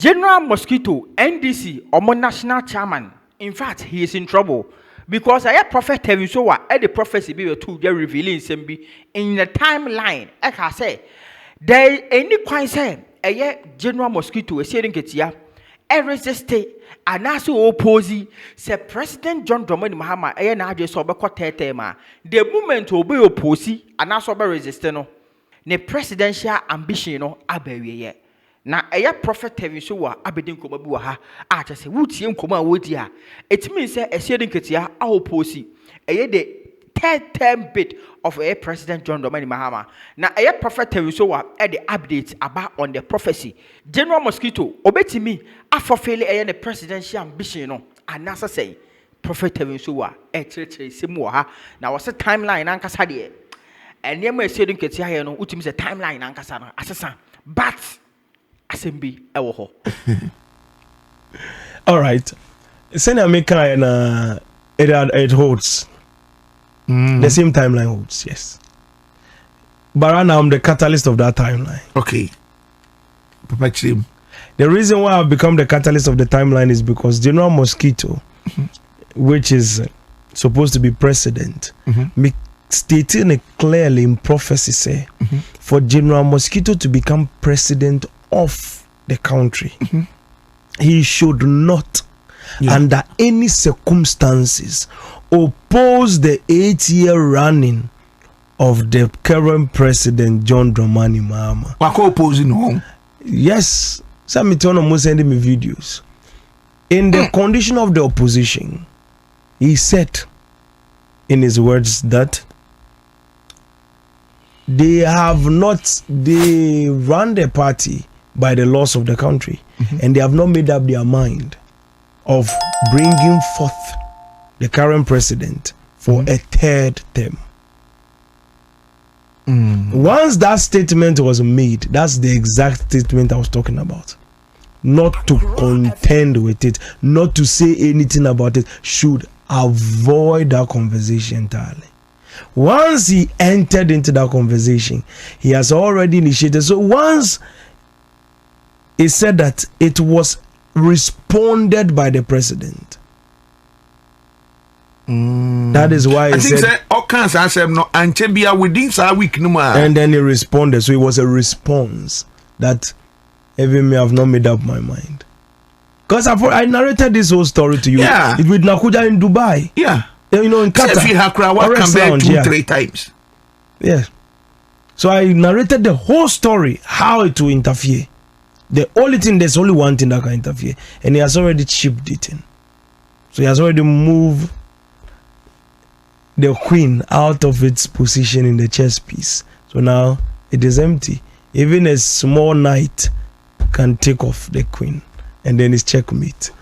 General Mosquito, NDC, or national chairman, in fact, he is in trouble because I have Prophet Telvin Sowah at the prophecy be to get revealing sembi in the timeline. Like I say, there any quite say a General Mosquito, Asiedu Nketia, resist and also oppose say President John Dramani Mahama na just so be tema. The movement will be oppose and also be resistant. Ne presidential ambition no abewie. Na Prophet Telvin Sowah abedin koma bi wa ha a che se wutie nkoma a wodi a it means say Asiedu Nketia a oppose the third term bid of President John Dramani Mahama. Na Prophet Telvin Sowah the update about on the prophecy. General Mosquito obetimi afofele the presidential ambition no anasa say Prophet Telvin Sowah chire semu ha na was a timeline ankasa de enema Asiedu Nketia here no utimi say timeline ankasa no asesa but asembi ewo ho. All right. Senior maker and it holds. The same timeline holds, yes. But right now I'm the catalyst of that timeline. Okay. The reason why I've become the catalyst of the timeline is because General Mosquito, which is supposed to be president, stating it clearly in prophecy, say, for General Mosquito to become president of the country, he should not, under any circumstances, oppose the 8-year running of the current president John Dramani Mahama. Wako opposing home? Yes. Some almost sending me videos. In the condition of the opposition, he said in his words that they run the party by the laws of the country, and they have not made up their mind of bringing forth the current president for a third term. Once that statement was made, that's the exact statement I was talking about. Not to contend with it, not to say anything about it, should avoid that conversation entirely. Once he entered into that conversation, he has already initiated. So once he said that it was responded by the president. That is why he said all kinds of answer no anchebia within a week no more. And then he responded. So it was a response that even me have not made up my mind. Because I narrated this whole story to you. Yeah. It with Nakuja in Dubai. Yeah. You know, in Qatar. If you have come back 2-3 times. Yeah. So I narrated the whole story, how it will interfere. The only thing, there's only one thing that can interfere. And he has already chipped it in. So he has already moved the queen out of its position in the chess piece. So now it is empty. Even a small knight can take off the queen, and then it's checkmate.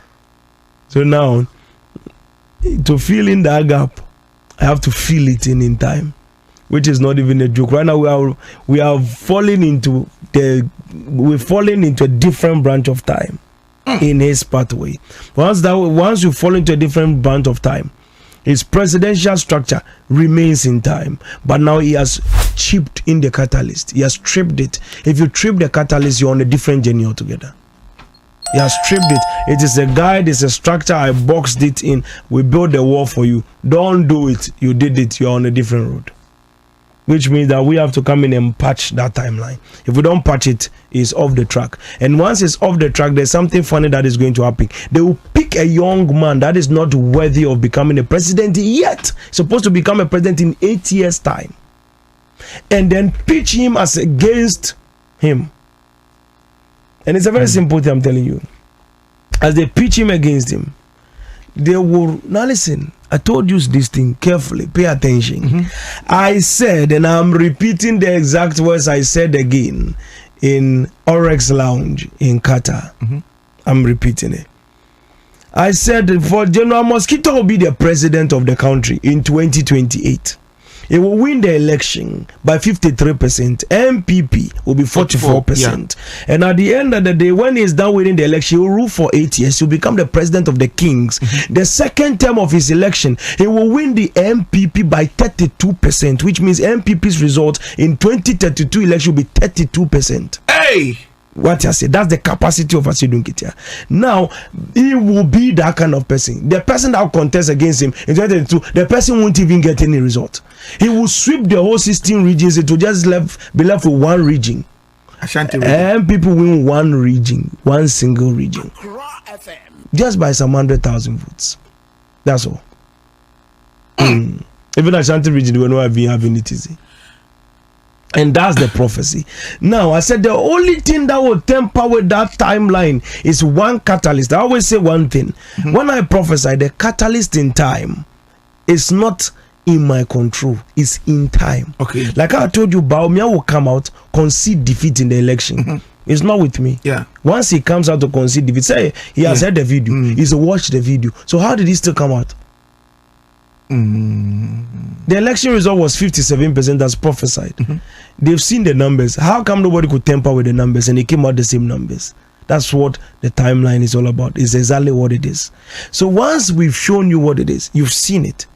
So now, to fill in that gap, I have to fill it in time, which is not even a joke. Right now we are falling into a different branch of time in his pathway. Once you fall into a different branch of time, his presidential structure remains in time, but now he has chipped in the catalyst. He has stripped it. If you trip the catalyst, you're on a different journey altogether. He has stripped it. It is a guide, it's a structure. I boxed it in. We built the wall for you. Don't do it. You did it. You're on a different road. Which means that we have to come in and patch that timeline. If we don't patch it, it's off the track. And once it's off the track, there's something funny that is going to happen. They will pick a young man that is not worthy of becoming a president yet. Supposed to become a president in 8 years' time. And then pitch him as against him. And it's a very simple thing I'm telling you. As they pitch him against him, they will, now listen, I told you this thing carefully, pay attention. I said, and I'm repeating the exact words I said again in Orex Lounge in Qatar. I'm repeating it. I said, for General Mosquito will be the president of the country in 2028. He will win the election by 53%. MPP will be 44%. And at the end of the day, when he's done winning the election, he will rule for 8 years. He'll become the president of the kings. The second term of his election, he will win the MPP by 32%, which means MPP's result in 2032 election will be 32%. Hey! What I say, that's the capacity of Asiedu Nketia. Now, he will be that kind of person. The person that will contest against him in 2022, the person won't even get any result. He will sweep the whole 16 regions. It will just be left with one region. Ashanti region. And people win one region, one single region. Just by some 100,000 votes. That's all. Even Ashanti region, we know I've been having it easy. And that's the prophecy. Now, I said the only thing that will temper with that timeline is one catalyst. I always say one thing. When I prophesy, the catalyst in time is not in my control. It's in time. Okay. Like I told you, Baumia will come out, concede defeat in the election. It's not with me. Yeah. Once he comes out to concede defeat, say he has heard the video. He's watched the video. So how did he still come out? The election result was 57% as prophesied. They've seen the numbers. How come nobody could tamper with the numbers and it came out the same numbers? That's what the timeline is all about. It's exactly what it is. So once we've shown you what it is, you've seen it.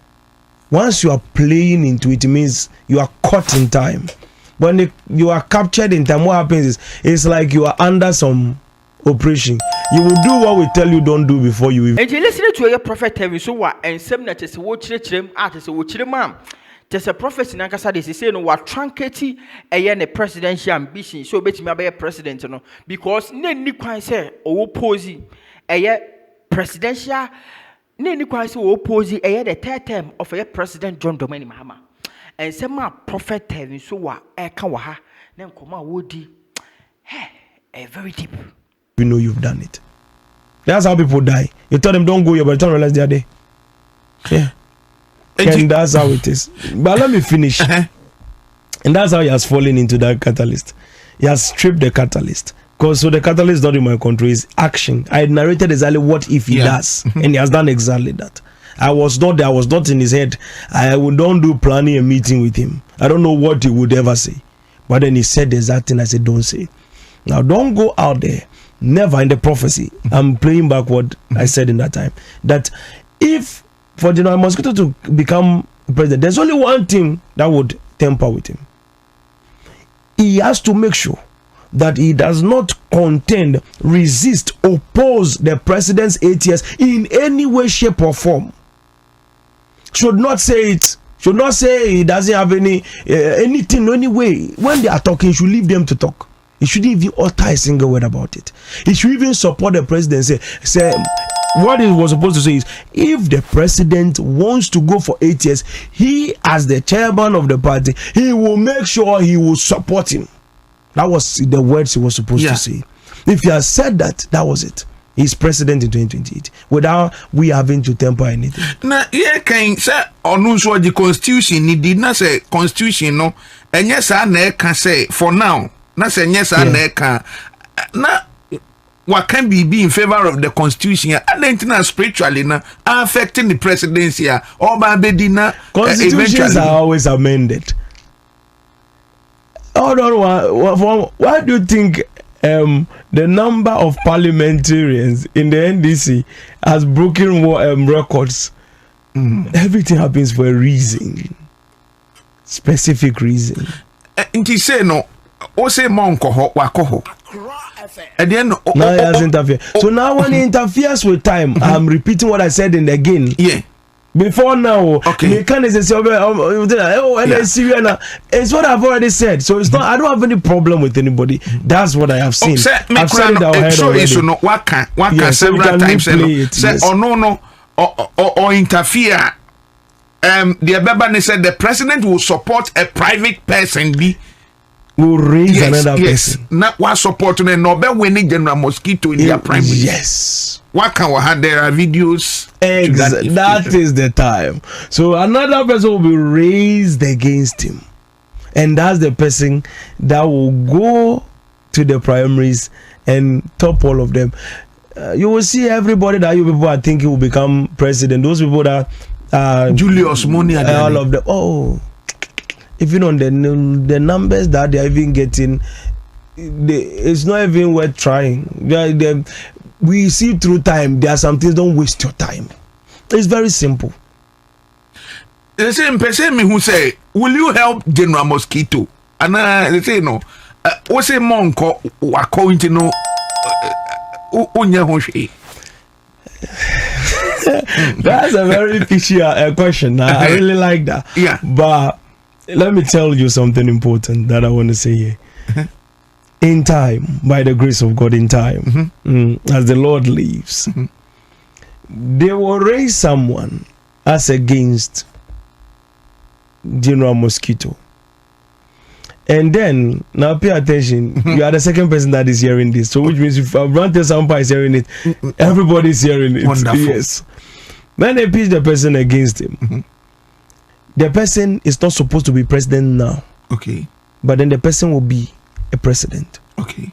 Once you are playing into it, it means you are caught in time. When you are captured in time, what happens is it's like you are under some operation. You will do what we tell you don't do before you even. And you listen to your prophet Telvin Sowah and some that is watch him artist watch him man. There's a prophet in Ankasa they say no what truncate a presidential ambition so bet me be a president no because ni kwan say o oppose a presidential ni kwan say o oppose a the third term of a president John Dramani Mahama and some prophet Telvin Sowah e ka wa ha na nkoma wodi hey very deep. You know you've done it. That's how people die. You tell them don't go here, but you don't realize they're there. Yeah. And that's how it is. But let me finish. And that's how he has fallen into that catalyst. He has stripped the catalyst. Because so the catalyst is not in my control, is action. I narrated exactly what if he does. And he has done exactly that. I was not there, I was not in his head. I would don't do planning a meeting with him. I don't know what he would ever say. But then he said the exact thing I said, don't say. Now don't go out there. Never in the prophecy. I'm playing back what I said in that time. That if for General Mosquito to become president, there's only one thing that would temper with him. He has to make sure that he does not contend, resist, oppose the president's 8 years in any way, shape, or form. Should not say it. Should not say he doesn't have anything, any way. When they are talking, you should leave them to talk. He shouldn't even utter a single word about it. He should even support the president. Say what he was supposed to say is, if the president wants to go for 8 years, he as the chairman of the party, he will make sure he will support him. That was the words he was supposed to say. If he has said that, that was it. He's president in 2028 without we having to temper anything. Na can say onu so the constitution ni did not say constitution no and yes I can say for now. Na say yes I can na what can be in favor of the constitution and spiritually na affecting the presidency or bedina constitutions are always amended. Hold on, why do you think the number of parliamentarians in the NDC has broken records? Everything happens for a reason, specific reason. Inti say no, o say monko wakoho. And then now he has interfered. So now when he interferes with time, I'm repeating what I said in the again. Yeah. Before now, okay. It's what I've already said. So it's not. I don't have any problem with anybody. That's what I have seen. I've said it out head already. What can several times say no or interfere. The Ababane said the president will support a private person. Will raise another person. Not one supporting and no be winning General Mosquito in their primary. Yes. What can we have? There are videos. Exactly. That is the time. So another person will be raised against him, and that's the person that will go to the primaries and top all of them. You will see everybody that you people are thinking will become president. Those people that Julius Money, all of them. Oh. Even on the numbers that they're even getting, it's not even worth trying. We see through time. There are some things. Don't waste your time. It's very simple. The same person who say, "Will you help General Mosquito?" And they say no. What's a monko according to no That's a very fishy question. I really like that. Yeah. But let me tell you something important that I want to say here. In time, by the grace of God, in time, as the Lord lives, they will raise someone as against General Mosquito. And then, now pay attention, you are the second person that is hearing this. So, which means if Brante Sampa is hearing it, everybody is hearing it. Wonderful. Yes. When they pitch the person against him, the person is not supposed to be president now. Okay. But then the person will be a president. Okay.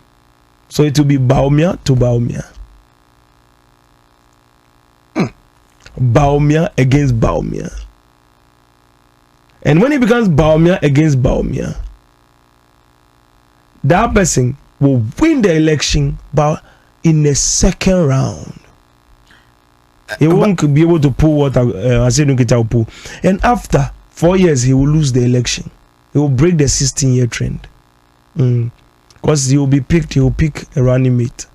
So it will be Baumia to Baumia. Baumia against Baumia. And when it becomes Baumia against Baumia, that person will win the election, but in the second round. He won't be able to pull what Asiedu Nketia will pull. And after 4 years, he will lose the election. He will break the 16-year trend. Because he will be picked, he will pick a running mate.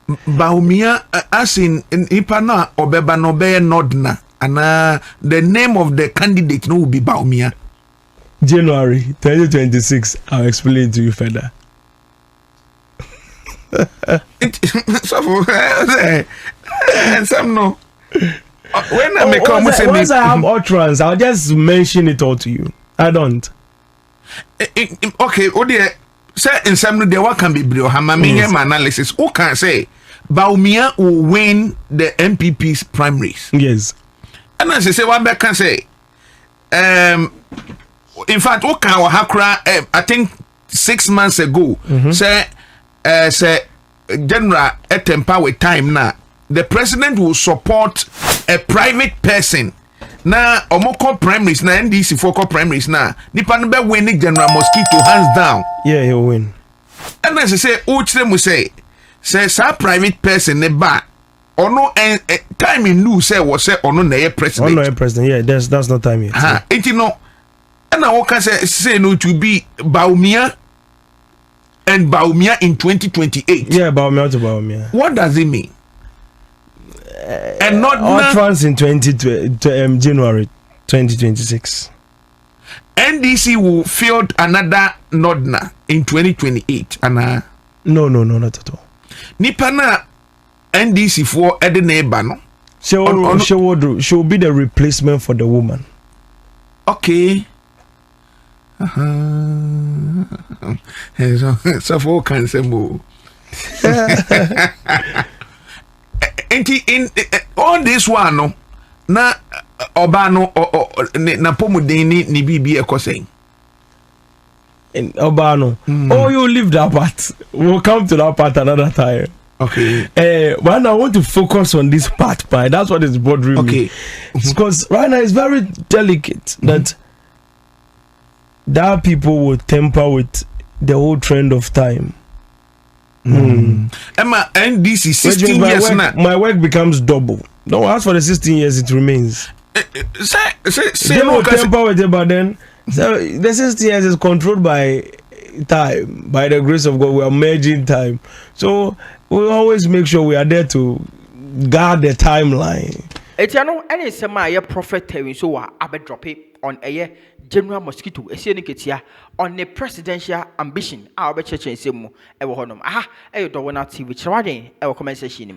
Baumia, as in Ipana Obeba Nobe Nodna, and the name of the candidate no will be Baumia. January 2026, I'll explain to you further. And some no. When I make once I have utterance, I'll just mention it all to you. I don't. Okay, oh dear. Say in some the what can be brio. My analysis. Who can say Baumia will win the MPP's primaries? Yes. And as I say, one back can say, in fact, okay, I think 6 months ago, say General at empower time now, the president will support a private person. Now, omoko primaries na NDC for primaries now. Nipa no be winning General Mosquito hands down. Yeah, he'll win. And as I say, which them will say sa private person ne ba. Or no time in new say was say or no na president. Oh no, president. Yeah, that's not time yet. It you know. And I can say no to be Baumia and Baumia in 2028. Yeah, Baumia to Baumia. What does it mean? And not utterance in January 2026. NDC will field another Nodna in 2028. And no, not at all. Nipana NDC for Edeneba, no? She will be the replacement for the woman. Okay. So for cancer move. In all this one no na obano na pomudeni ni bibi ekoseng in obano. Oh, you leave that part. We'll come to that part another time. Okay. Right now I want to focus on this part. That's what is bothering me. Because right now it's very delicate that people will temper with the whole trend of time. Emma, NDC 16 years now. My work becomes double. No, as for the 16 years, it remains. They will temper with it, but then the 16 years is controlled by time. By the grace of God, we are merging time. So we always make sure we are there to guard the timeline. Etiano, any semi prophet Telvin Sowah abe drop it on a General Mosquito, Asiedu Nketia, on the presidential ambition. Our church and Semu, Ewo Honum. Aha, Dowona TV, Chawade, our comment section.